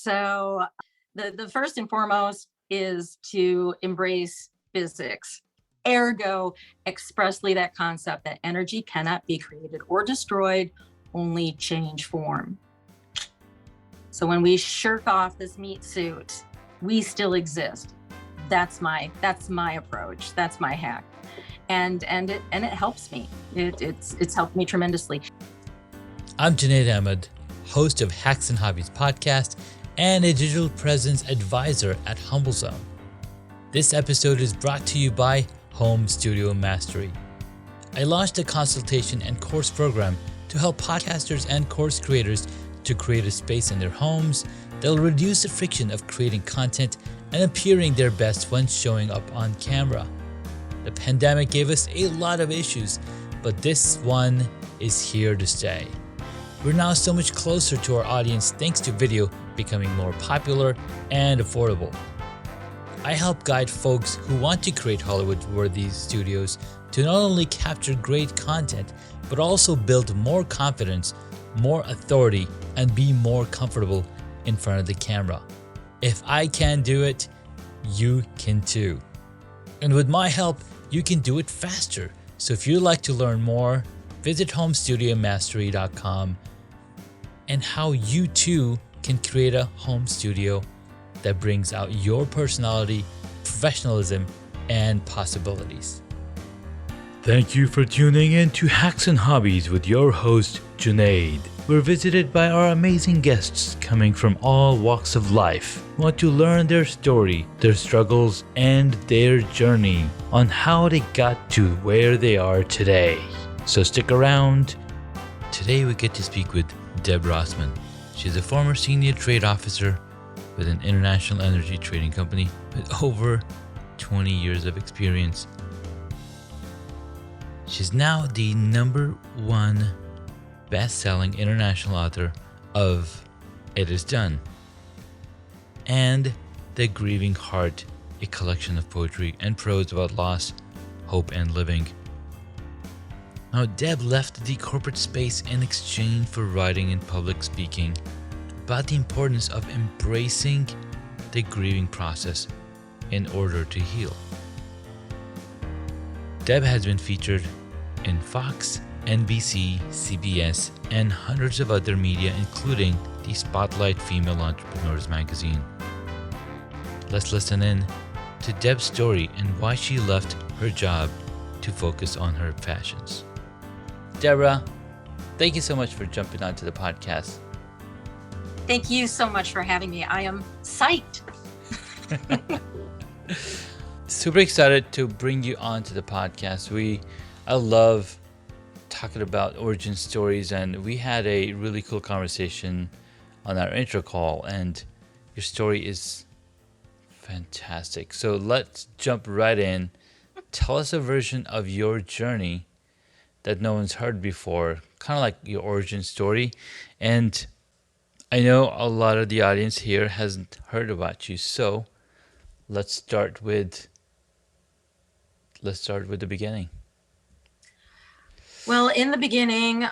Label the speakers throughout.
Speaker 1: So the first and foremost is to embrace physics. Ergo, expressly that concept that energy cannot be created or destroyed, only change form. So when we shirk off this meat suit, we still exist. That's my approach. That's my hack. And it helps me. It's helped me tremendously.
Speaker 2: I'm Junaid Ahmed, host of Hacks and Hobbies podcast and a digital presence advisor at HumbleZone. This episode is brought to you by Home Studio Mastery. I launched a consultation and course program to help podcasters and course creators to create a space in their homes that will reduce the friction of creating content and appearing their best when showing up on camera. The pandemic gave us a lot of issues, but this one is here to stay. We're now so much closer to our audience thanks to video becoming more popular and affordable. I help guide folks who want to create Hollywood-worthy studios to not only capture great content, but also build more confidence, more authority, and be more comfortable in front of the camera. If I can do it, you can too. And with my help, you can do it faster. So if you'd like to learn more, visit homestudiomastery.com and how you too can create a home studio that brings out your personality, professionalism, and possibilities. Thank you for tuning in to Hacks and Hobbies with your host, Junaid. We're visited by our amazing guests coming from all walks of life who want to learn their story, their struggles, and their journey on how they got to where they are today. So stick around. Today we get to speak with Deb Rosman. She's a former senior trade officer with an international energy trading company with over 20 years of experience. She's now the #1 best-selling international author of It Is Done and The Grieving Heart, a collection of poetry and prose about loss, hope, and living. Now, Deb left the corporate space in exchange for writing and public speaking about the importance of embracing the grieving process in order to heal. Deb has been featured in Fox, NBC, CBS, and hundreds of other media, including the Spotlight Female Entrepreneurs magazine. Let's listen in to Deb's story and why she left her job to focus on her passions. Deborah, thank you so much for jumping onto the podcast.
Speaker 1: Thank you so much for having me. I am psyched.
Speaker 2: Super excited to bring you onto the podcast. I love talking about origin stories, and we had a really cool conversation on our intro call, and your story is fantastic. So let's jump right in. Tell us a version of your journey that no one's heard before, kind of like your origin story. And I know a lot of the audience here hasn't heard about you, so let's start with the beginning.
Speaker 1: Well, in the beginning,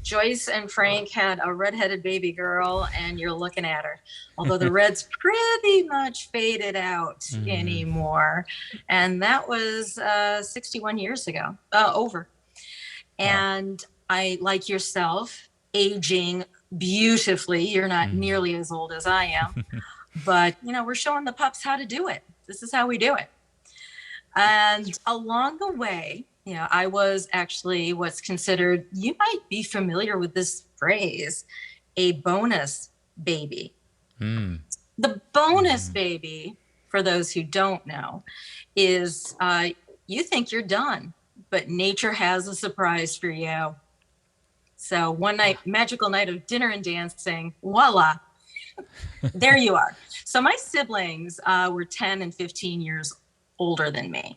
Speaker 1: Joyce and Frank had a redheaded baby girl, and you're looking at her. Although the red's pretty much faded out anymore. And that was 61 years ago, over. And I, like yourself, aging beautifully. You're not nearly as old as I am. But, we're showing the pups how to do it. This is how we do it. And along the way, I was actually what's considered, you might be familiar with this phrase, a bonus baby. The bonus baby, for those who don't know, is you think you're done, but nature has a surprise for you. So one night, magical night of dinner and dancing, voila, there you are. So my siblings were 10 and 15 years older than me.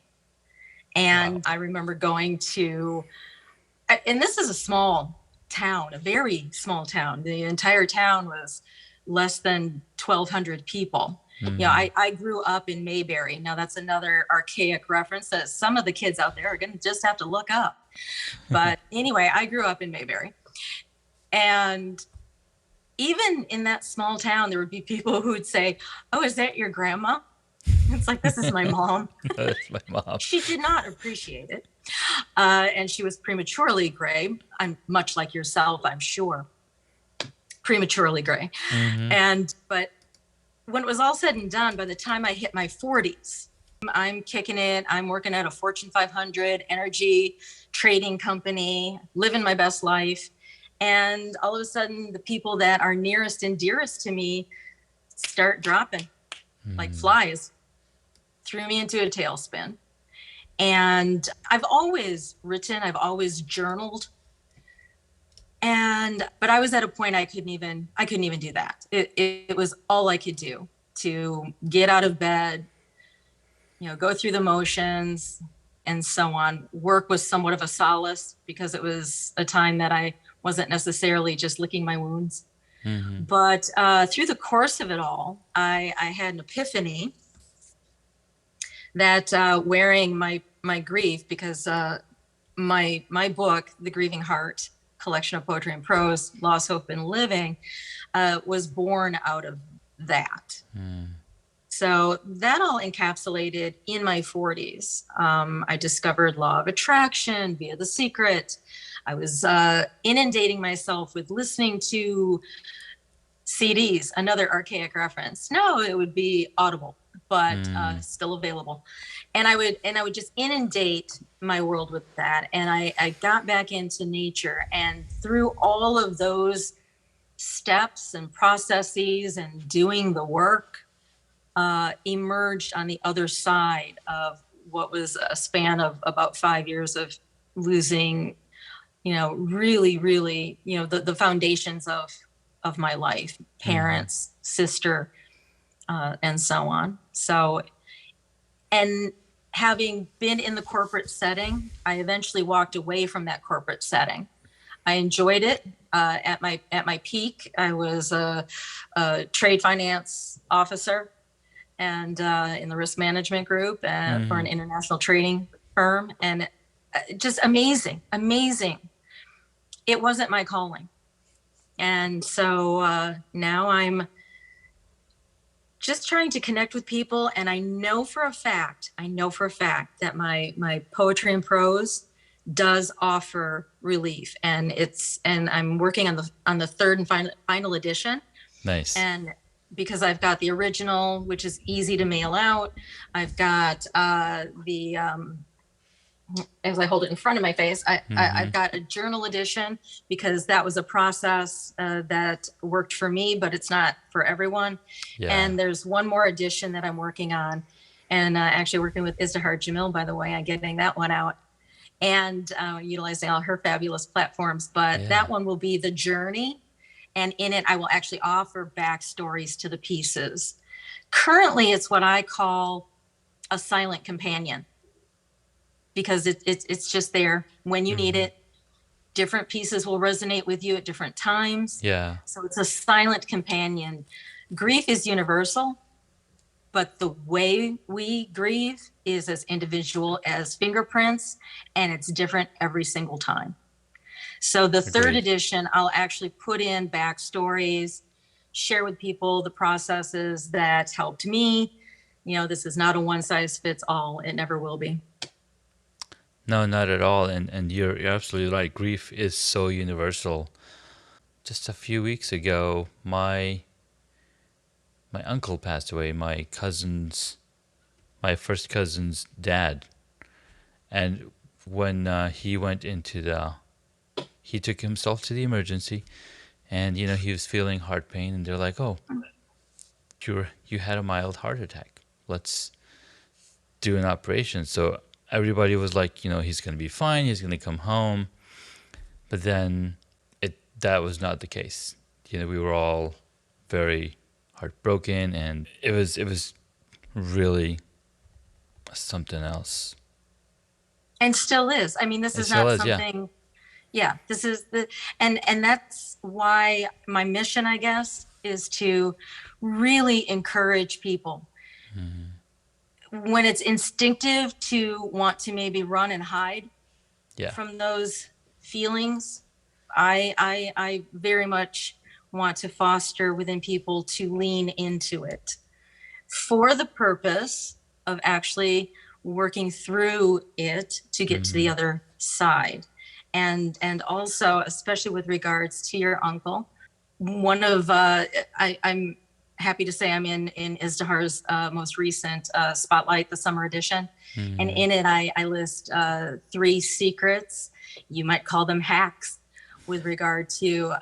Speaker 1: And wow. I remember going to, and this is a small town, a very small town. The entire town was less than 1,200 people. I grew up in Mayberry. Now that's another archaic reference that some of the kids out there are going to just have to look up. But anyway, I grew up in Mayberry. And even in that small town, there would be people who would say, "Oh, is that your grandma?" It's like, this is my mom.
Speaker 2: That's my mom.
Speaker 1: She did not appreciate it. And she was prematurely gray. I'm much like yourself, I'm sure. Prematurely gray. But when it was all said and done, by the time I hit my 40s, I'm kicking it. I'm working at a Fortune 500 energy trading company, living my best life. And all of a sudden, the people that are nearest and dearest to me start dropping like flies, threw me into a tailspin. And I've always written, I've always journaled. But I was at a point I couldn't even do that. It was all I could do to get out of bed, go through the motions and so on. Work was somewhat of a solace because it was a time that I wasn't necessarily just licking my wounds. But through the course of it all, I had an epiphany that wearing my grief, because my book, The Grieving Heart, collection of poetry and prose, loss, hope, and living, was born out of that. So that all encapsulated in my 40s. I discovered law of attraction via The Secret. I was inundating myself with listening to CDs, another archaic reference. No, it would be Audible, but still available. And I would just inundate my world with that. And I got back into nature, and through all of those steps and processes and doing the work, emerged on the other side of what was a span of about 5 years of losing, really, really, the foundations of my life, parents, sister, and so on. So, and having been in the corporate setting, I eventually walked away from that corporate setting. I enjoyed it. At my peak, I was a trade finance officer and in the risk management group for an international trading firm, and just amazing. It wasn't my calling. And so now I'm just trying to connect with people. And I know for a fact that my poetry and prose does offer relief. And I'm working on the third and final edition.
Speaker 2: Nice.
Speaker 1: And because I've got the original, which is easy to mail out, I've got as I hold it in front of my face, I've got a journal edition, because that was a process that worked for me, but it's not for everyone. Yeah. And there's one more edition that I'm working on, and actually working with Izdihar Jamil, by the way, on getting that one out, and utilizing all her fabulous platforms. But that one will be the journey, and in it I will actually offer backstories to the pieces. Currently, it's what I call a silent companion, because it's just there when you need it. Different pieces will resonate with you at different times. Yeah. So it's a silent companion. Grief is universal, but the way we grieve is as individual as fingerprints, and it's different every single time. So the third edition, I'll actually put in backstories, share with people the processes that helped me. This is not a one size fits all. It never will be.
Speaker 2: No, not at all. And you're absolutely right. Grief is so universal. Just a few weeks ago, my uncle passed away, my first cousin's dad. And when he took himself to the emergency, and he was feeling heart pain, and they're like, "Oh, you had a mild heart attack. Let's do an operation." So everybody was like, he's going to be fine. He's going to come home. But then that was not the case. We were all very heartbroken, and it was really something else.
Speaker 1: And still is. I mean, this is not something. Yeah, this is and that's why my mission, I guess, is to really encourage people. When it's instinctive to want to maybe run and hide from those feelings, I very much want to foster within people to lean into it for the purpose of actually working through it to get to the other side. And also, especially with regards to your uncle, one of I'm happy to say I'm in Izdahar's most recent Spotlight, the summer edition. And in it, I list 3 secrets, you might call them hacks, with regard to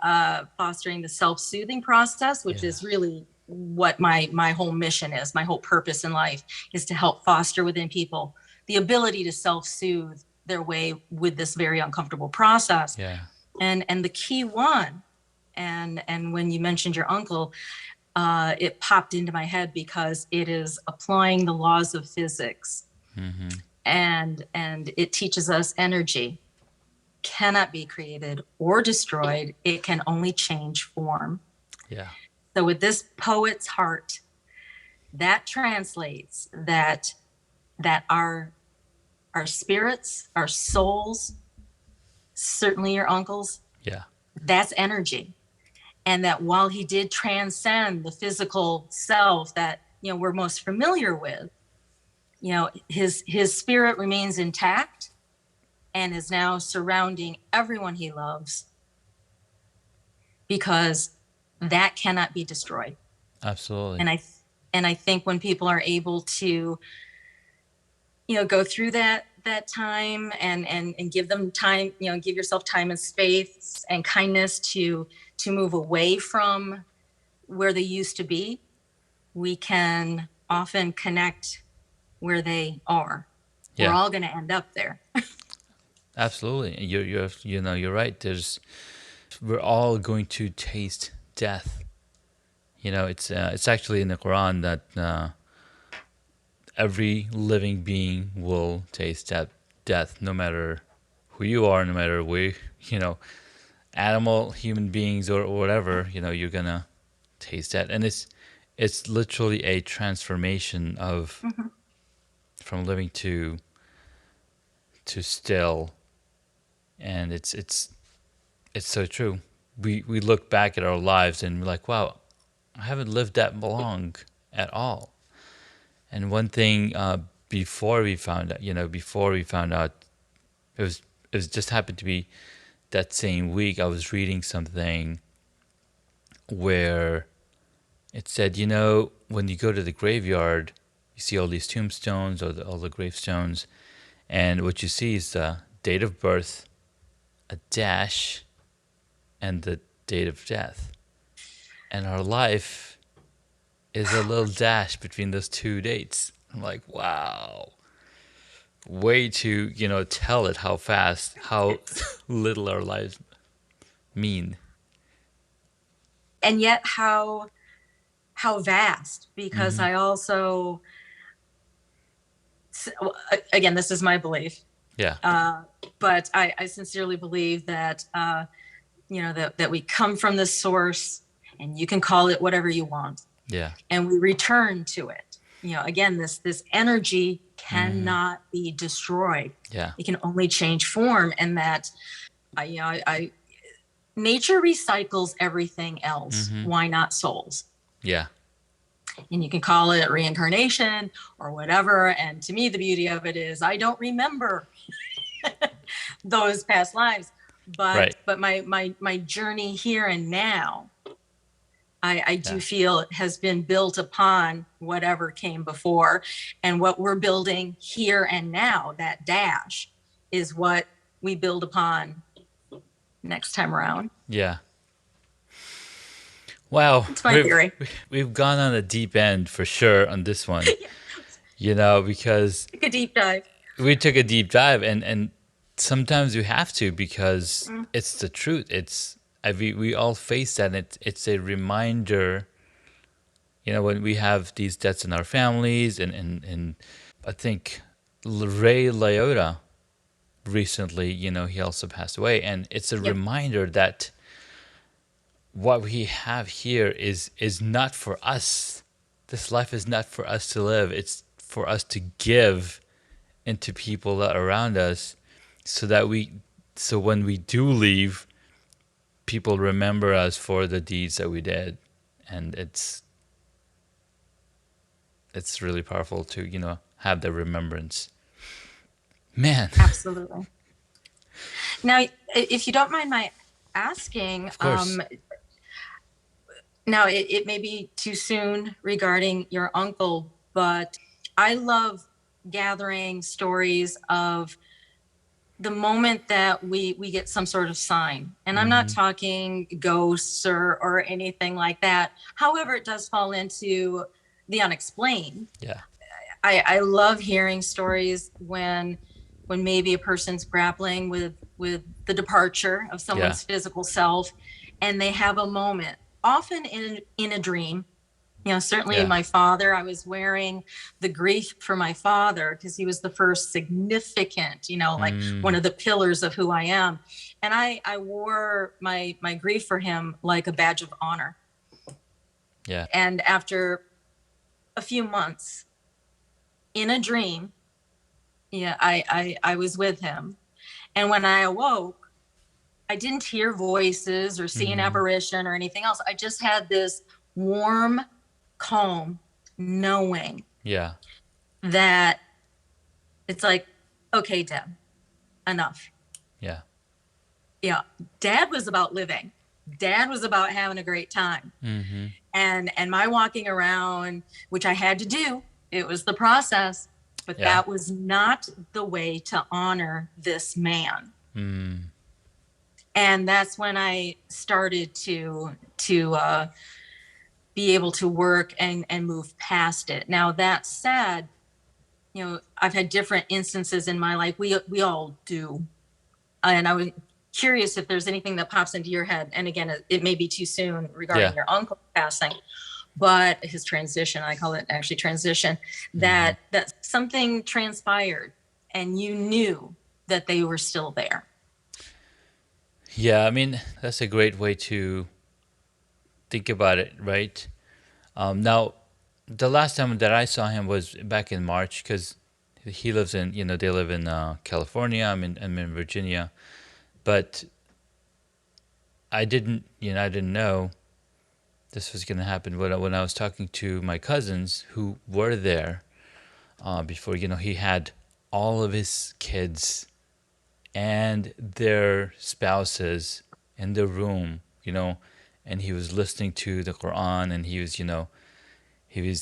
Speaker 1: fostering the self-soothing process, which is really what my whole mission is. My whole purpose in life is to help foster within people the ability to self-soothe their way with this very uncomfortable process.
Speaker 2: Yeah.
Speaker 1: And the key one, and when you mentioned your uncle, it popped into my head because it is applying the laws of physics. And it teaches us energy cannot be created or destroyed. It can only change form.
Speaker 2: Yeah.
Speaker 1: So with this poet's heart, that translates that our spirits, our souls, certainly your uncle's,
Speaker 2: Yeah.
Speaker 1: that's energy. And that while he did transcend the physical self that, we're most familiar with, his spirit remains intact and is now surrounding everyone he loves, because that cannot be destroyed.
Speaker 2: Absolutely.
Speaker 1: And I think when people are able to, go through that time and give them time, give yourself time and space and kindness to move away from where they used to be, we can often connect where they are.
Speaker 2: Yeah.
Speaker 1: We're all going to end up there.
Speaker 2: Absolutely. You're right. We're all going to taste death. It's actually in the Quran that every living being will taste death, no matter who you are, no matter where, animal, human beings, or whatever, you're gonna taste that. And it's literally a transformation of from living to still. And it's so true. We look back at our lives and we're like, wow, I haven't lived that long at all. And one thing before we found out, it was just happened to be that same week I was reading something where it said, when you go to the graveyard, you see all these tombstones or all the gravestones, and what you see is the date of birth, a dash, and the date of death. And our life is a little dash between those 2 dates. I'm like, wow. Way to, tell it how fast, how little our lives mean.
Speaker 1: And yet how vast, because I also, again, this is my belief.
Speaker 2: Yeah.
Speaker 1: But I sincerely believe that, that we come from this source, and you can call it whatever you want.
Speaker 2: Yeah.
Speaker 1: And we return to it. Again, this energy cannot be destroyed.
Speaker 2: Yeah.
Speaker 1: It can only change form. And that, nature recycles everything else. Why not souls?
Speaker 2: Yeah.
Speaker 1: And you can call it reincarnation or whatever. And to me, the beauty of it is I don't remember those past lives, but my journey here and now, I do feel it has been built upon whatever came before, and what we're building here and now, that dash, is what we build upon next time around.
Speaker 2: Yeah. Wow.
Speaker 1: It's my theory.
Speaker 2: We've gone on a deep end for sure on this one, because
Speaker 1: Take a deep dive.
Speaker 2: We took a deep dive, and sometimes you have to, because it's the truth. We all face that. And it's a reminder, when we have these deaths in our families, and I think Ray Liotta recently, he also passed away, and it's a reminder that what we have here is not for us. This life is not for us to live. It's for us to give into people that are around us, so when we do leave, people remember us for the deeds that we did, and it's really powerful to have the remembrance. Man,
Speaker 1: Absolutely. Now, if you don't mind my asking,
Speaker 2: of course.
Speaker 1: now it may be too soon regarding your uncle, but I love gathering stories of the moment that we get some sort of sign. And I'm not talking ghosts or anything like that. However, it does fall into the unexplained.
Speaker 2: Yeah.
Speaker 1: I love hearing stories when maybe a person's grappling with the departure of someone's physical self, and they have a moment, often in a dream. Certainly my father, I was wearing the grief for my father because he was the first significant, like one of the pillars of who I am. And I wore my grief for him like a badge of honor.
Speaker 2: Yeah.
Speaker 1: And after a few months in a dream, I was with him. And when I awoke, I didn't hear voices or see an apparition or anything else. I just had this warm, calm knowing that it's like, okay, Deb, enough.
Speaker 2: Yeah.
Speaker 1: Dad was about living. Dad was about having a great time. And my walking around, which I had to do, it was the process, but that was not the way to honor this man. And that's when I started to be able to work and move past it. Now, that said, I've had different instances in my life. We all do. And I was curious if there's anything that pops into your head. And again, it may be too soon regarding your uncle passing, but his transition, I call it actually transition, that something transpired and you knew that they were still there.
Speaker 2: Yeah, I mean, that's a great way to think about it, right? Now, the last time that I saw him was back in March, because he lives in, they live in California. I'm in Virginia, but I didn't know this was going to happen when I was talking to my cousins who were there before. He had all of his kids and their spouses in the room, and he was listening to the Quran, and he was,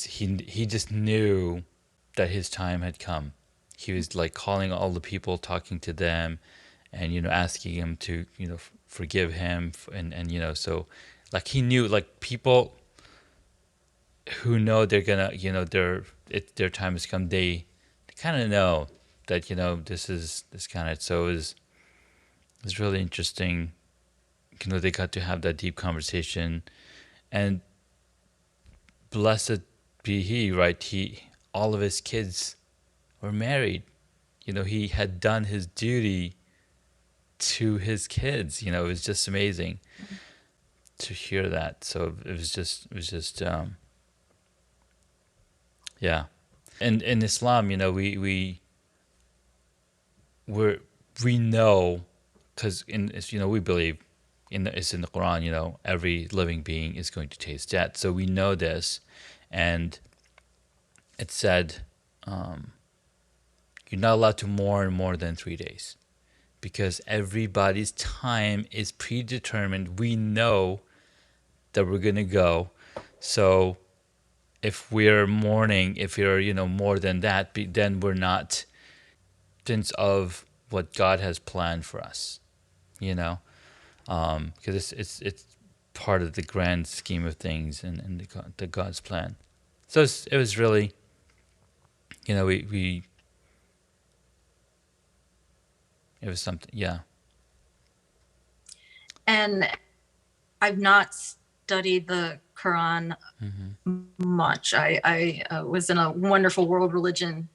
Speaker 2: he just knew that his time had come. He was like calling all the people, talking to them, and asking him to forgive him, and so like he knew, like people who know they're gonna their time has come, they kind of know that this kind of, so it's really interesting. They got to have that deep conversation, and blessed be he, right? All of his kids were married. He had done his duty to his kids. It was just amazing to hear that. So it was just yeah. And in Islam, we know, because we believe it's in the Quran, every living being is going to taste death. So we know this, and it said you're not allowed to mourn more than 3 days, because everybody's time is predetermined. We know that we're gonna go. So if we're mourning, if you're more than that, then we're not sense of what God has planned for us, because it's part of the grand scheme of things and the God's plan. So it was really, we it was something, yeah.
Speaker 1: And I've not studied the Quran much. I was in a wonderful world religion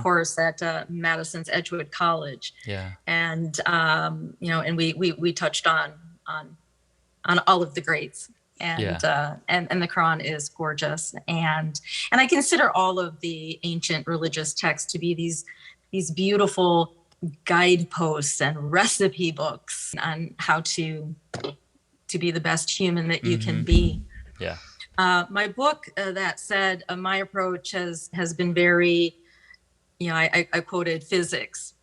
Speaker 1: course at Madison's Edgewood College.
Speaker 2: Yeah.
Speaker 1: And and we touched on all of the greats. And and the Quran is gorgeous. And I consider all of the ancient religious texts to be these beautiful guideposts and recipe books on how to to be the best human that you can
Speaker 2: Mm-hmm.
Speaker 1: be.
Speaker 2: Yeah.
Speaker 1: My book, that said, my approach has been very, I quoted physics.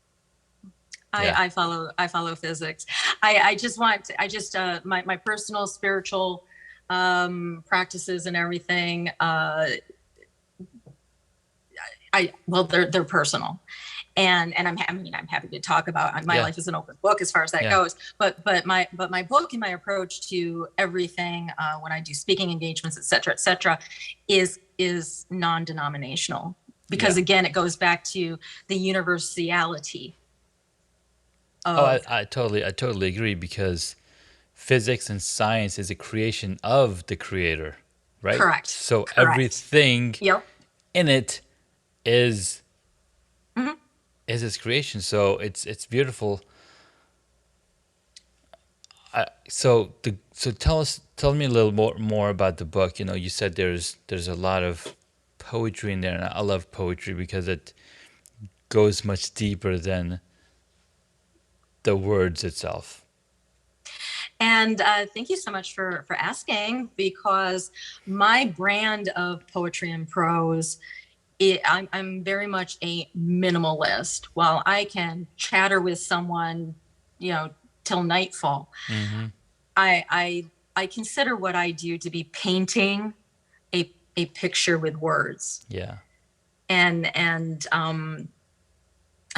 Speaker 2: Yeah.
Speaker 1: I follow physics. I just want to, my personal spiritual practices and everything. They're personal, and I'm happy to talk about. My
Speaker 2: Yeah.
Speaker 1: life is an open book as far as that
Speaker 2: Yeah.
Speaker 1: goes. But my book and my approach to everything, when I do speaking engagements, et cetera, is non-denominational, because
Speaker 2: Yeah.
Speaker 1: again, it goes back to the universality
Speaker 2: Oh,
Speaker 1: of
Speaker 2: I totally agree, because physics and science is a creation of the creator, right?
Speaker 1: correct.
Speaker 2: So
Speaker 1: Correct.
Speaker 2: everything
Speaker 1: Yep.
Speaker 2: in it is
Speaker 1: Mhm.
Speaker 2: is his creation. So it's beautiful. So tell me a little more about the book. You said there's a lot of poetry in there, and I love poetry because it goes much deeper than the words itself.
Speaker 1: And thank you so much for asking, because my brand of poetry and prose, I'm very much a minimalist. While I can chatter with someone, till nightfall,
Speaker 2: Mm-hmm.
Speaker 1: I consider what I do to be painting a picture with words.
Speaker 2: Yeah.
Speaker 1: And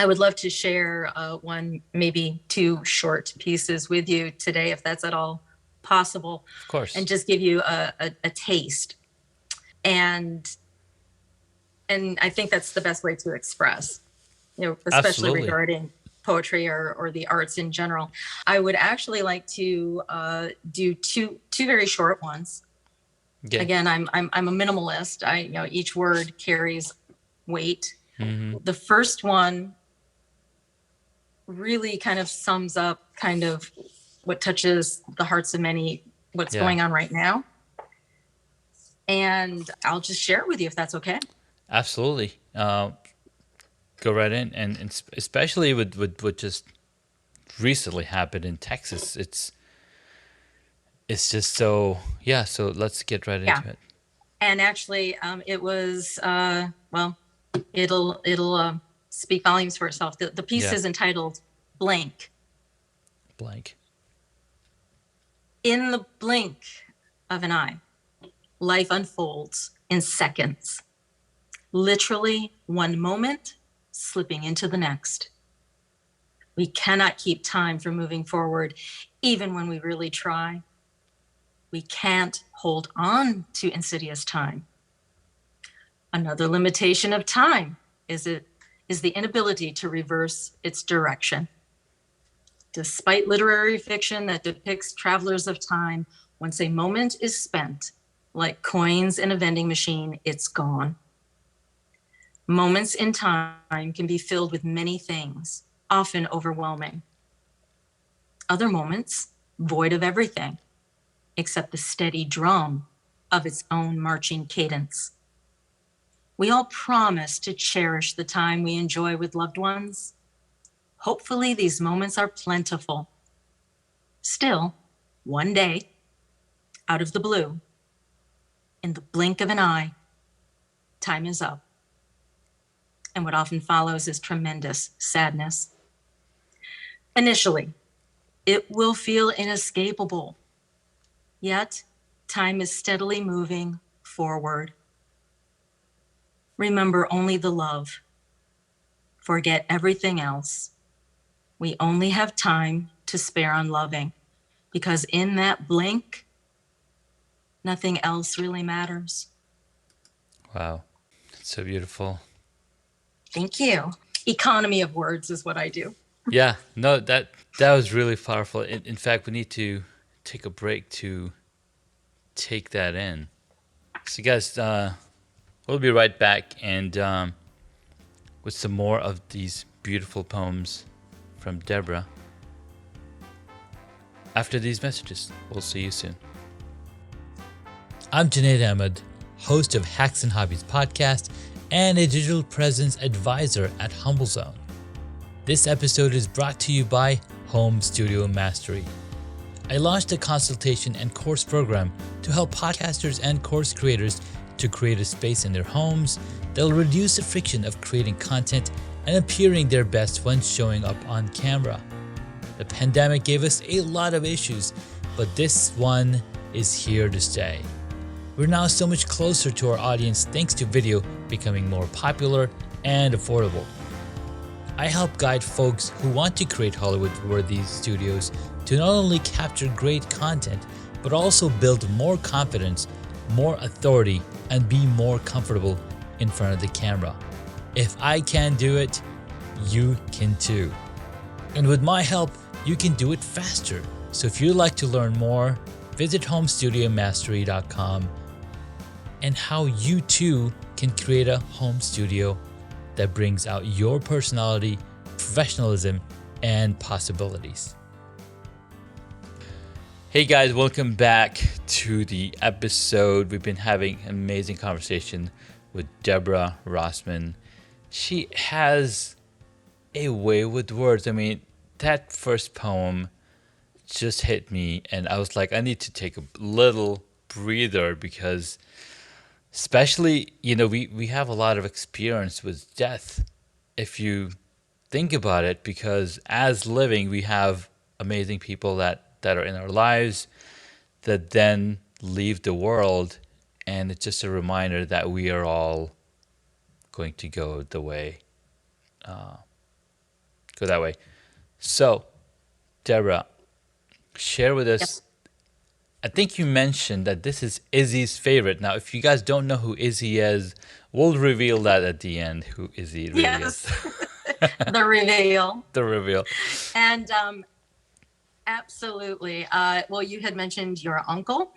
Speaker 1: I would love to share one, maybe two short pieces with you today, if that's at all possible,
Speaker 2: Of course.
Speaker 1: and just give you a taste. And I think that's the best way to express, especially
Speaker 2: Absolutely.
Speaker 1: regarding poetry or the arts in general. I would actually like to do two very short ones.
Speaker 2: Okay.
Speaker 1: Again, I'm a minimalist. Each word carries weight.
Speaker 2: Mm-hmm.
Speaker 1: The first one really kind of sums up kind of what touches the hearts of many, what's going on right now. And I'll just share it with you, if that's okay.
Speaker 2: Absolutely. Go right in, and especially with what just recently happened in Texas. It's just so, yeah. So let's get right into it.
Speaker 1: And actually, it was it'll speak volumes for itself. The piece is entitled "Blank."
Speaker 2: Blank.
Speaker 1: In the blink of an eye, life unfolds in seconds. Literally one moment slipping into the next. We cannot keep time from moving forward, even when we really try. We can't hold on to insidious time. Another limitation of time is the inability to reverse its direction. Despite literary fiction that depicts travelers of time, once a moment is spent, like coins in a vending machine, it's gone. Moments in time can be filled with many things, often overwhelming. Other moments, void of everything, except the steady drum of its own marching cadence. We all promise to cherish the time we enjoy with loved ones. Hopefully, these moments are plentiful. Still, one day, out of the blue, in the blink of an eye, time is up. And what often follows is tremendous sadness. Initially, it will feel inescapable. Yet, time is steadily moving forward. Remember only the love. Forget everything else. We only have time to spare on loving, because in that blink, nothing else really matters.
Speaker 2: Wow. It's so beautiful.
Speaker 1: Thank you. Economy of words is what I do.
Speaker 2: Yeah, no, that was really powerful. In fact, we need to take a break to take that in. So, guys, we'll be right back, and with some more of these beautiful poems from Deborah. After these messages, we'll see you soon. I'm Junaid Ahmed, host of Hacks and Hobbies podcast and a digital presence advisor at Humble Zone. This episode is brought to you by Home Studio Mastery. I launched a consultation and course program to help podcasters and course creators to create a space in their homes that will reduce the friction of creating content and appearing their best when showing up on camera. The pandemic gave us a lot of issues, but this one is here to stay. We're now so much closer to our audience thanks to video becoming more popular and affordable. I help guide folks who want to create Hollywood-worthy studios to not only capture great content, but also build more confidence, more authority, and be more comfortable in front of the camera. If I can do it, you can too. And with my help, you can do it faster. So if you'd like to learn more, visit homestudiomastery.com and how you too can create a home studio that brings out your personality, professionalism, and possibilities. Hey guys, welcome back to the episode. We've been having an amazing conversation with Deb Rosman. She has a way with words. I mean, that first poem just hit me, and I was like, I need to take a little breather because especially, we have a lot of experience with death, if you think about it, because as living, we have amazing people that are in our lives that then leave the world, and it's just a reminder that we are all going to go that way. So, Deborah, share with us. I think you mentioned that this is Izzy's favorite. Now, if you guys don't know who Izzy is, we'll reveal that at the end, who Izzy really is.
Speaker 1: The reveal.
Speaker 2: The reveal.
Speaker 1: And absolutely. Well, you had mentioned your uncle,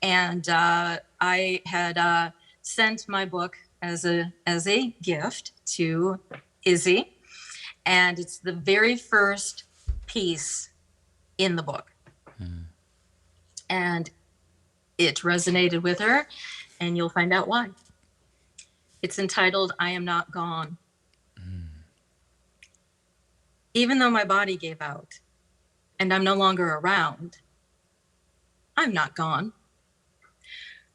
Speaker 1: and I had sent my book as a gift to Izzy, and it's the very first piece in the book. And it resonated with her, and you'll find out why. It's entitled, I Am Not Gone. Even though my body gave out and I'm no longer around, I'm not gone.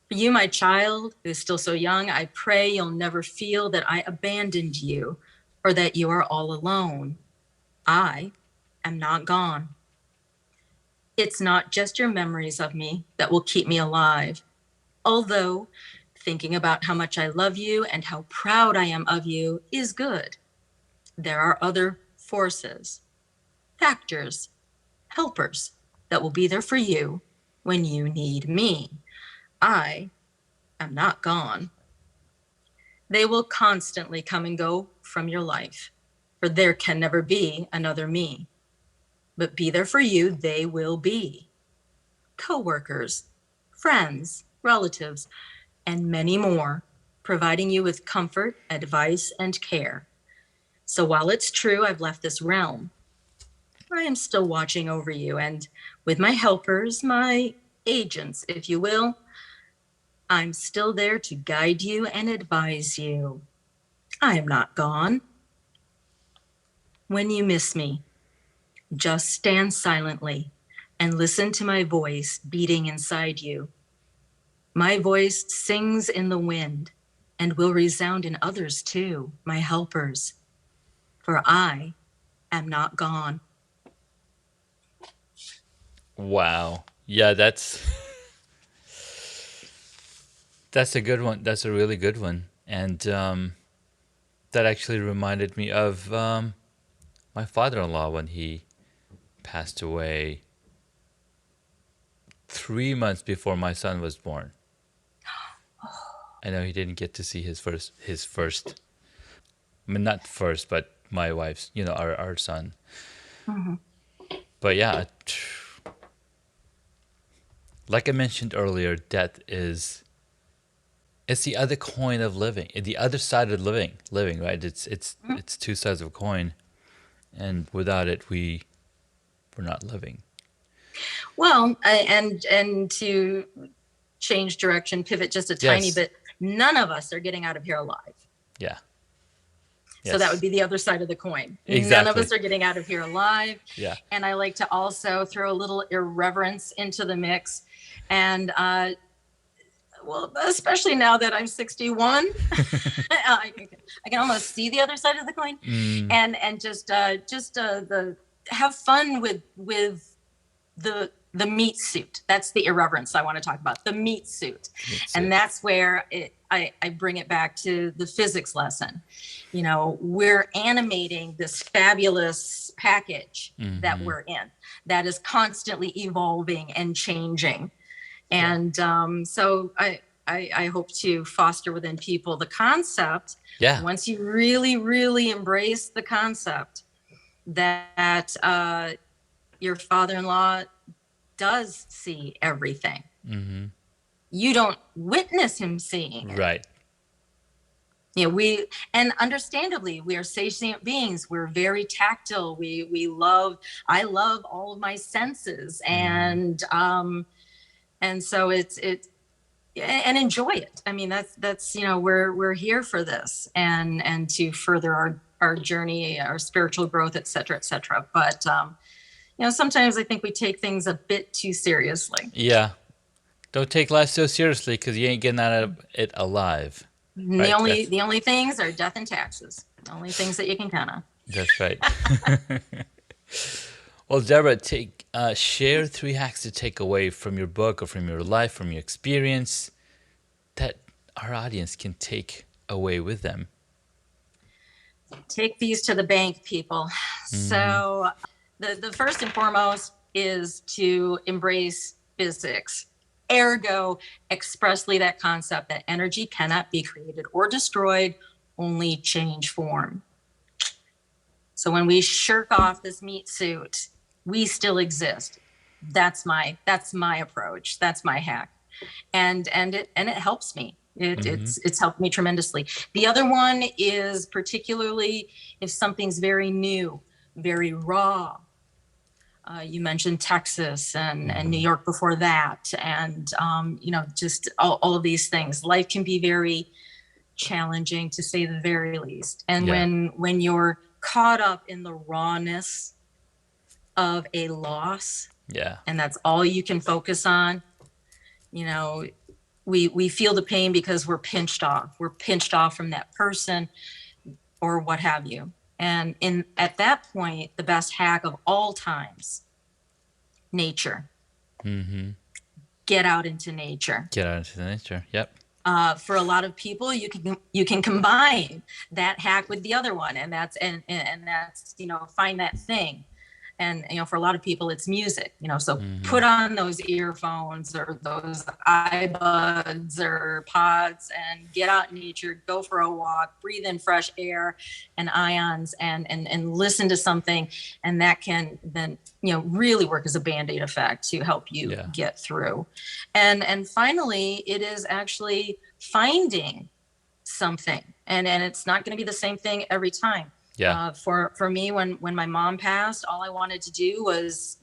Speaker 1: For you, my child, who's still so young, I pray you'll never feel that I abandoned you or that you are all alone. I am not gone. It's not just your memories of me that will keep me alive. Although thinking about how much I love you and how proud I am of you is good, there are other forces, factors, helpers that will be there for you when you need me. I am not gone. They will constantly come and go from your life, for there can never be another me. But be there for you, they will be. Co-workers, friends, relatives, and many more, providing you with comfort, advice, and care. So while it's true I've left this realm, I am still watching over you, and with my helpers, my agents, if you will, I'm still there to guide you and advise you. I am not gone. When you miss me, just stand silently and listen to my voice beating inside you. My voice sings in the wind and will resound in others too, my helpers, for I am not gone.
Speaker 2: Wow. Yeah, that's a good one. That's a really good one. And that actually reminded me of my father-in-law when he passed away 3 months before my son was born. I know he didn't get to see his first, I mean, not first, but my wife's, our son.
Speaker 1: Mm-hmm.
Speaker 2: But yeah, like I mentioned earlier, death it's the other coin of living, the other side of living, right? It's two sides of a coin, and without it, we're not living.
Speaker 1: Well, and to change direction, pivot just a tiny bit, none of us are getting out of here alive.
Speaker 2: Yeah.
Speaker 1: So that would
Speaker 2: Yes.
Speaker 1: be the other side of the coin. None of
Speaker 2: Exactly.
Speaker 1: us are getting out of here alive.
Speaker 2: Yeah.
Speaker 1: And I like to also throw a little irreverence into the mix. And well, especially now that I'm 61, I can almost see the other side of the coin, and just the have fun with the meat suit. That's the irreverence I want to talk about. The meat suit, and that's where I bring it back to the physics lesson. You know, we're animating this fabulous package that we're in that is constantly evolving and changing. And so I hope to foster within people the concept.
Speaker 2: Yeah.
Speaker 1: Once you really, really embrace the concept that your father-in-law does see everything. You don't witness him seeing it.
Speaker 2: Right.
Speaker 1: You know, and understandably, we are sentient beings. We're very tactile. I love all of my senses, and so it's and enjoy it. I mean, that's we're here for this, and to further our journey, our spiritual growth, et cetera. But sometimes I think we take things a bit too seriously.
Speaker 2: Yeah. Don't take life so seriously, because you ain't getting out of it alive.
Speaker 1: The only things are death and taxes. The only things that you can count on.
Speaker 2: That's right. Well, Deborah, share 3 hacks to take away from your book or from your life, from your experience, that our audience can take away with them.
Speaker 1: Take these to the bank, people. So the first and foremost is to embrace physics. Ergo, expressly that concept that energy cannot be created or destroyed, only change form. So when we shirk off this meat suit, we still exist. That's my approach. That's my hack. And it helps me. It's helped me tremendously. The other one is particularly if something's very new, very raw. You mentioned Texas and New York before that. And, just all of these things. Life can be very challenging, to say the very least. And when you're caught up in the rawness of a loss, and that's all you can focus on, we feel the pain because we're pinched off. We're pinched off from that person or what have you. And at that point, the best hack of all times, nature. Get out into nature.
Speaker 2: Get out into nature. Yep.
Speaker 1: For a lot of people, you can combine that hack with the other one, and that's find that thing. And for a lot of people, it's music. So put on those earphones or those iBuds or pods and get out in nature. Go for a walk. Breathe in fresh air and ions, and listen to something, and that can then really work as a Band-Aid effect to help you get through. And finally, it is actually finding something, and it's not going to be the same thing every time.
Speaker 2: Yeah.
Speaker 1: For me, when my mom passed, all I wanted to do was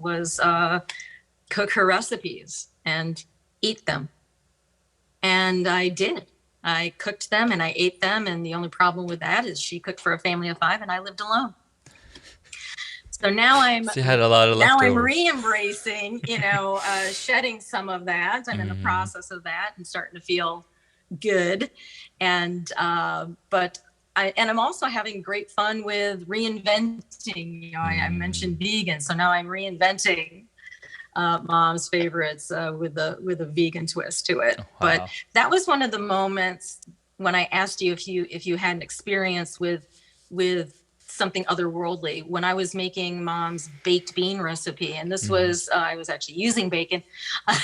Speaker 1: cook her recipes and eat them. And I did. I cooked them and I ate them. And the only problem with that is she cooked for a family of 5 and I lived alone. So now
Speaker 2: she had a lot of leftovers.
Speaker 1: I'm re-embracing, shedding some of that. I'm in the process of that and starting to feel good. And I'm also having great fun with reinventing. I mentioned vegan, so now I'm reinventing mom's favorites with a vegan twist to it. Oh, wow. But that was one of the moments when I asked you if you had an experience with something otherworldly, when I was making mom's baked bean recipe, and this was I was actually using bacon.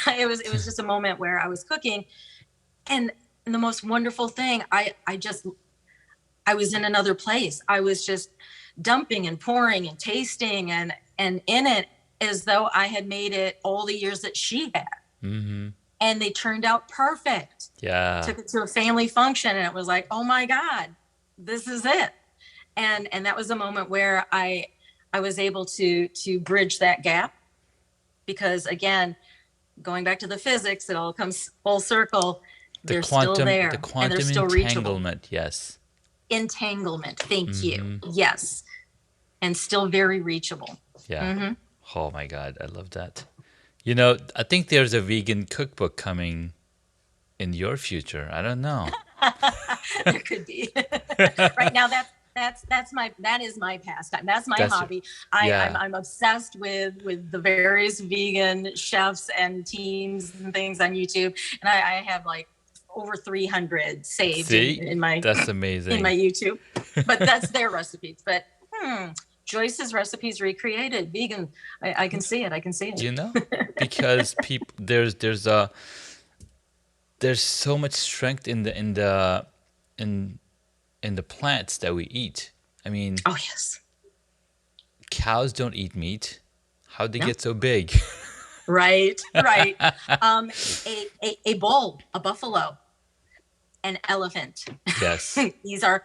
Speaker 1: It was just a moment where I was cooking, and the most wonderful thing, I was in another place. I was just dumping and pouring and tasting and in it as though I had made it all the years that she had. And they turned out perfect. Yeah. Took it to a family function and it was like, oh my God, this is it. And that was a moment where I was able to bridge that gap, because again, going back to the physics, it all comes full circle. They're still there.
Speaker 2: The quantum
Speaker 1: and they're still
Speaker 2: entanglement,
Speaker 1: reachable.
Speaker 2: Yes.
Speaker 1: entanglement. Thank you.
Speaker 2: Mm-hmm.
Speaker 1: Yes. And still very reachable.
Speaker 2: Yeah.
Speaker 1: Mm-hmm.
Speaker 2: Oh my God, I love that. You know, I think there's a vegan cookbook coming in your future. I don't know.
Speaker 1: There could be. Right now, that is my pastime. That's my hobby. I'm obsessed with the various vegan chefs and teams and things on YouTube, and I have like over 300 saved in my
Speaker 2: that's amazing
Speaker 1: in my YouTube. But that's their recipes. But Joyce's recipes recreated vegan. I can see it. I can see it.
Speaker 2: You know, because people there's so much strength in the plants that we eat. I mean,
Speaker 1: oh yes,
Speaker 2: cows don't eat meat. How'd they
Speaker 1: No.
Speaker 2: get so big?
Speaker 1: Right. A bull, a buffalo, an elephant.
Speaker 2: Yes.
Speaker 1: These are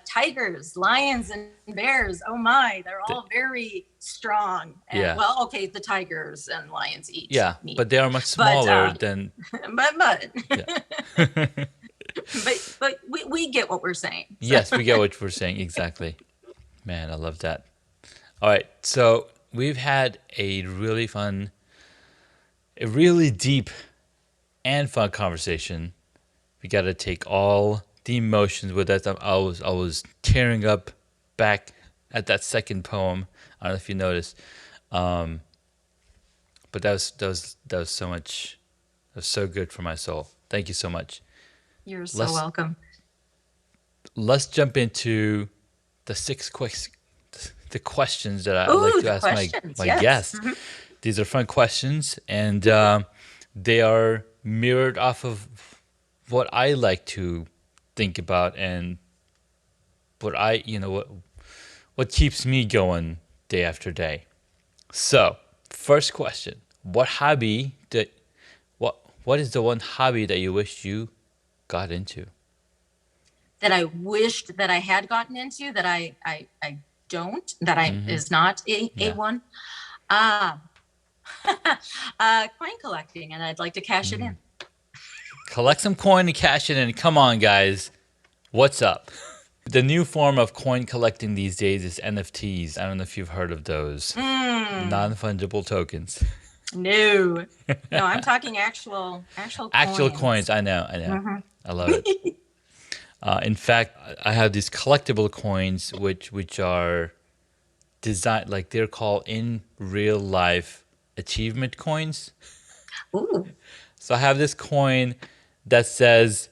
Speaker 1: tigers, lions, and bears. Oh my, they're all very strong. And,
Speaker 2: Yeah.
Speaker 1: Well, okay, the tigers and lions eat meat.
Speaker 2: But they are much smaller than.
Speaker 1: But
Speaker 2: Yeah.
Speaker 1: but we get what we're saying.
Speaker 2: Yes, we get what we're saying exactly. Man, I love that. All right, so we've had a really deep and fun conversation. We got to take all the emotions with us. I was tearing up back at that second poem. I don't know if you noticed, but that was so much. That was so good for my soul. Thank you so much.
Speaker 1: You're so welcome.
Speaker 2: Let's jump into the the questions that I like to ask my guests. Mm-hmm. These are fun questions, and they are mirrored off of what I like to think about and what keeps me going day after day. So, first question: what is the one hobby that you wish you got into?
Speaker 1: That I wished that I had gotten into, that I don't, that is not a one. Coin collecting, and I'd like to cash it in.
Speaker 2: Collect some coin and cash it in. Come on, guys. What's up? The new form of coin collecting these days is NFTs. I don't know if you've heard of those. Non-fungible tokens.
Speaker 1: No, I'm talking actual
Speaker 2: coins. I know. Mm-hmm. I love it. In fact, I have these collectible coins, which are designed, like they're called in real life achievement coins.
Speaker 1: Ooh.
Speaker 2: So I have this coin that says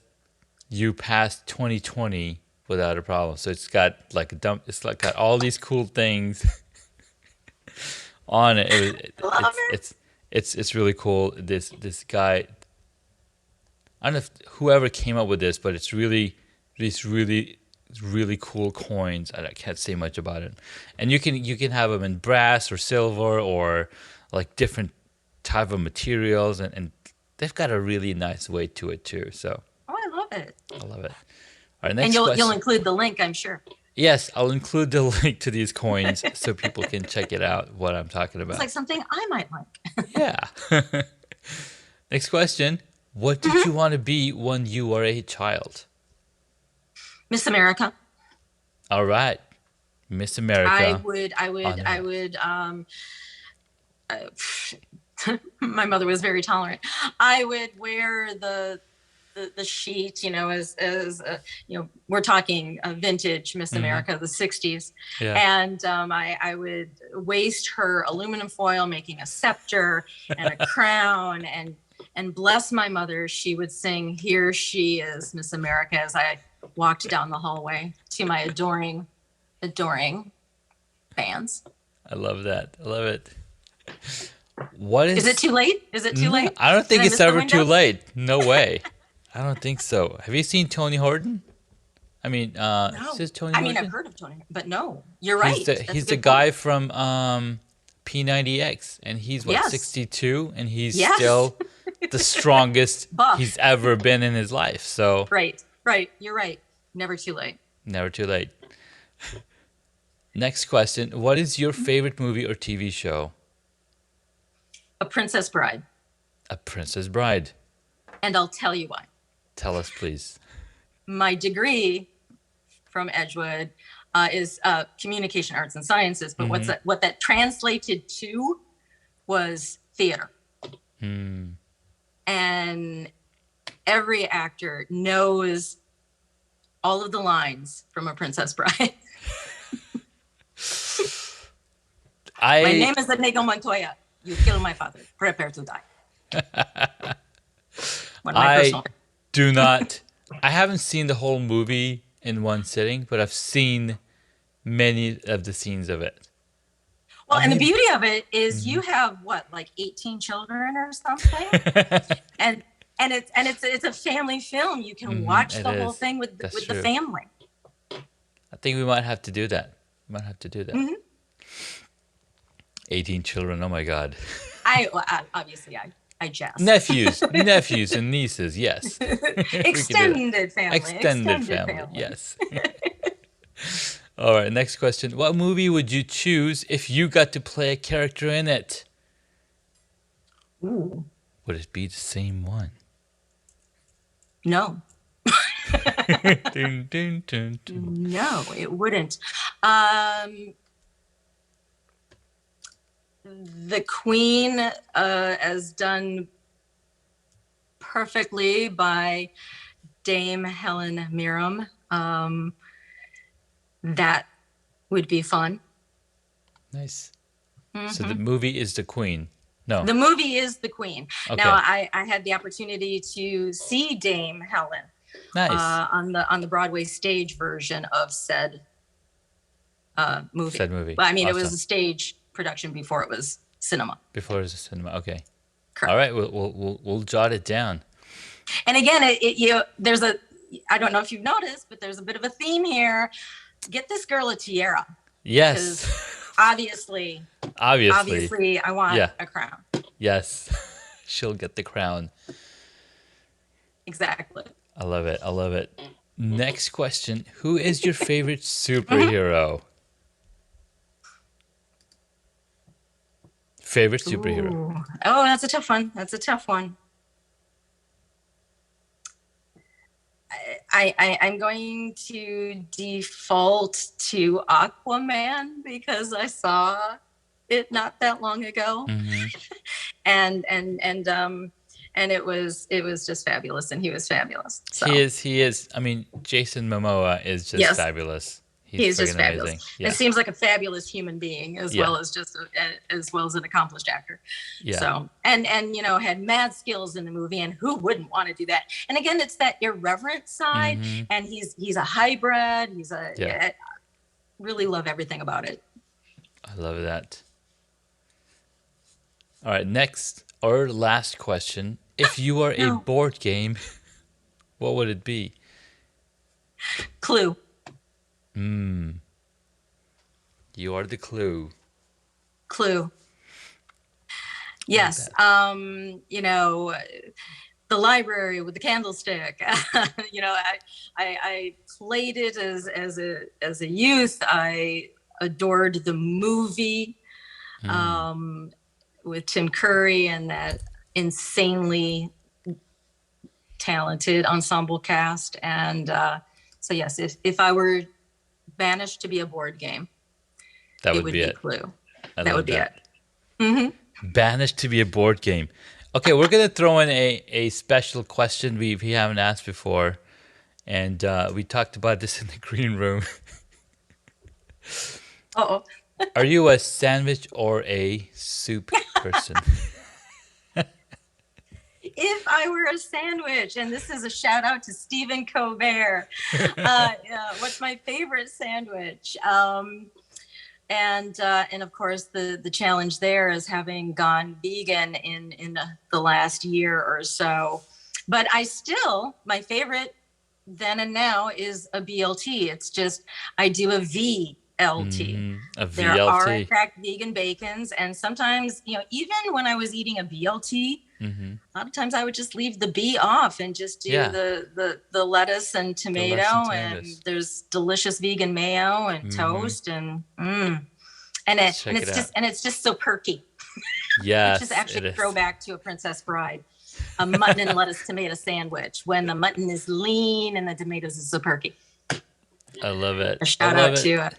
Speaker 2: you passed 2020 without a problem. So it's got like got all these cool things on it. It's really cool. This guy, I don't know if whoever came up with this, but it's really these really cool coins. I can't say much about it. And you can have them in brass or silver or like different type of materials, and they've got a really nice weight to it too. So
Speaker 1: I love it.
Speaker 2: I love it. All right, next
Speaker 1: question.
Speaker 2: And
Speaker 1: you'll include the link, I'm sure.
Speaker 2: Yes, I'll include the link to these coins so people can check it out, what I'm talking about.
Speaker 1: It's like something I might like.
Speaker 2: Yeah. Next question. What did you want to be when you were a child?
Speaker 1: Miss America.
Speaker 2: All right. Miss America.
Speaker 1: I would my mother was very tolerant. I would wear the sheet, as we're talking vintage Miss America, the 60s. Yeah. And I would waste her aluminum foil, making a scepter and a crown, and bless my mother, she would sing "Here She Is, Miss America" as I walked down the hallway to my adoring fans.
Speaker 2: I love that. I love it. What is
Speaker 1: it too late? Is it too late?
Speaker 2: I don't think it's ever too late. No way. I don't think so. Have you seen Tony Horton? I mean,
Speaker 1: no.
Speaker 2: Is Tony Horton?
Speaker 1: I've heard of Tony, but no, you're right.
Speaker 2: He's the guy from P90X, and he's 62, and he's still the strongest he's ever been in his life. So
Speaker 1: right. You're right. Never too late.
Speaker 2: Never too late. Next question: what is your favorite movie or TV show?
Speaker 1: A Princess Bride.
Speaker 2: A Princess Bride.
Speaker 1: And I'll tell you why.
Speaker 2: Tell us, please.
Speaker 1: My degree from Edgewood is communication arts and sciences, but
Speaker 2: Mm-hmm.
Speaker 1: what that translated to was theater. And every actor knows all of the lines from A Princess Bride. My name is Inigo Montoya. You kill my father. Prepare to die. One of my personal.
Speaker 2: Do not. I haven't seen the whole movie in one sitting, but I've seen many of the scenes of it.
Speaker 1: Well, and the beauty of it is you have what, like 18 children or something, and it's a family film. You can watch the whole thing with the family.
Speaker 2: I think we might have to do that. 18 children. Oh my God.
Speaker 1: Obviously I jest.
Speaker 2: Nephews and nieces. Yes.
Speaker 1: Extended family.
Speaker 2: Extended family. Yes. All right. Next question. What movie would you choose if you got to play a character in it?
Speaker 1: Ooh.
Speaker 2: Would it be the same one?
Speaker 1: No.
Speaker 2: Dun, dun, dun, dun.
Speaker 1: No, it wouldn't. The Queen, as done perfectly by Dame Helen Mirren, that would be fun.
Speaker 2: Nice. So the movie is The Queen. No.
Speaker 1: The movie is The Queen.
Speaker 2: Okay.
Speaker 1: Now, I had the opportunity to see Dame Helen on the Broadway stage version of said movie. Well, I mean, awesome. It was a stage production before it was cinema.
Speaker 2: Before it was a cinema, okay.
Speaker 1: Correct.
Speaker 2: All right, we'll jot it down.
Speaker 1: And again, there's a, I don't know if you've noticed, but there's a bit of a theme here. Get this girl a tiara.
Speaker 2: Yes.
Speaker 1: Obviously, I want a crown.
Speaker 2: Yes, she'll get the crown.
Speaker 1: Exactly.
Speaker 2: I love it. Next question. Who is your favorite superhero? Favorite superhero?
Speaker 1: Ooh. Oh, that's a tough one. I'm going to default to Aquaman because I saw it not that long ago, and it was just fabulous, and he was fabulous. So.
Speaker 2: He is. I mean, Jason Momoa is just fabulous.
Speaker 1: He's just fabulous.
Speaker 2: Amazing. Yeah.
Speaker 1: It seems like a fabulous human being as well as as well as an accomplished actor.
Speaker 2: Yeah.
Speaker 1: So and had mad skills in the movie, and who wouldn't want to do that? And again, it's that irreverent side, and he's a hybrid. I really love everything about it.
Speaker 2: I love that. All right, next or last question. If you are a board game, what would it be?
Speaker 1: Clue.
Speaker 2: You are the Clue.
Speaker 1: Clue. Yes. The library with the candlestick. I played it as a youth. I adored the movie with Tim Curry and that insanely talented ensemble cast. And so yes, if I were banished to be a board game,
Speaker 2: that would be
Speaker 1: it. Clue.
Speaker 2: That would
Speaker 1: be it.
Speaker 2: Banished to be a board game. Okay, we're gonna throw in a special question we haven't asked before, and we talked about this in the green room. Are you a sandwich or a soup person?
Speaker 1: If I were a sandwich, and this is a shout out to Stephen Colbert, what's my favorite sandwich? And of course, the challenge there is having gone vegan in the last year or so. But my favorite then and now is a BLT. It's just, I do a VLT.
Speaker 2: A VLT.
Speaker 1: There are, in fact, vegan bacons. And sometimes, even when I was eating a BLT, a lot of times I would just leave the B off and just do the lettuce and tomato, and there's delicious vegan mayo and toast and it's just so perky.
Speaker 2: Yes,
Speaker 1: which is actually a throwback to A Princess Bride, a mutton and lettuce tomato sandwich when the mutton is lean and the tomatoes is so perky.
Speaker 2: I love it.
Speaker 1: A shout out to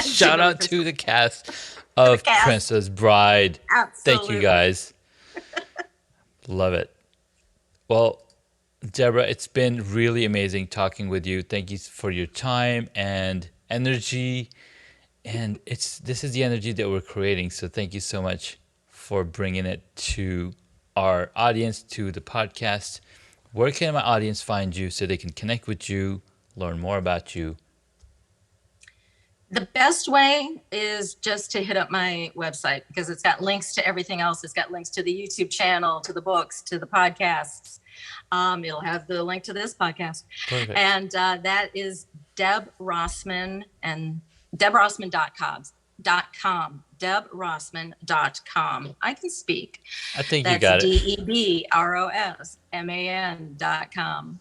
Speaker 2: shout out to the cast of Princess Bride.
Speaker 1: Absolutely.
Speaker 2: Thank you guys. Love it. Well, Deborah, it's been really amazing talking with you. Thank you for your time and energy. And this is the energy that we're creating. So thank you so much for bringing it to our audience, to the podcast. Where can my audience find you so they can connect with you, learn more about you?
Speaker 1: The best way is just to hit up my website because it's got links to everything else. It's got links to the YouTube channel, to the books, to the podcasts. It'll have the link to this podcast.
Speaker 2: Perfect.
Speaker 1: And that is Deb Rosman and DebRosman.com. DebRosman.com. I can speak.
Speaker 2: I think you got it.
Speaker 1: DebRosman.com.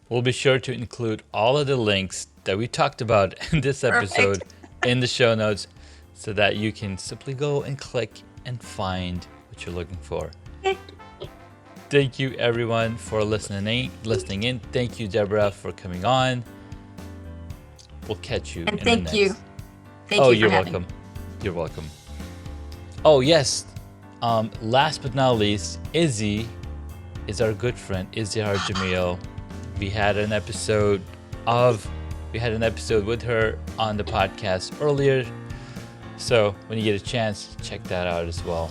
Speaker 2: We'll be sure to include all of the links that we talked about in this episode in the show notes so that you can simply go and click and find what you're looking for. Thank you everyone for listening in. Thank you, Deborah, for coming on. We'll catch you
Speaker 1: and
Speaker 2: in
Speaker 1: thank
Speaker 2: the next.
Speaker 1: you. Thank you.
Speaker 2: You're welcome. You're welcome. Oh yes. Last but not least, Izzy is our good friend, Izzy Jamil. We had an episode with her on the podcast earlier. So when you get a chance, check that out as well.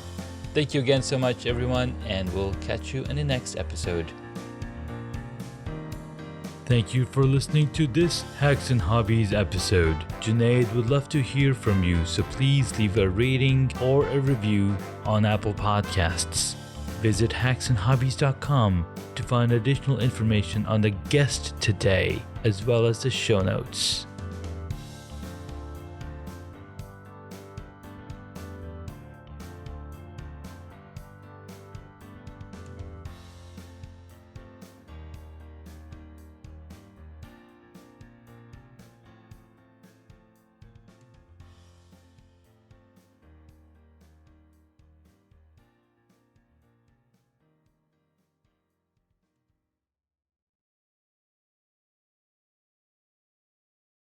Speaker 2: Thank you again so much, everyone, and we'll catch you in the next episode. Thank you for listening to this Hacks and Hobbies episode. Junaid would love to hear from you, so please leave a rating or a review on Apple Podcasts. Visit hacksandhobbies.com to find additional information on the guest today, as well as the show notes.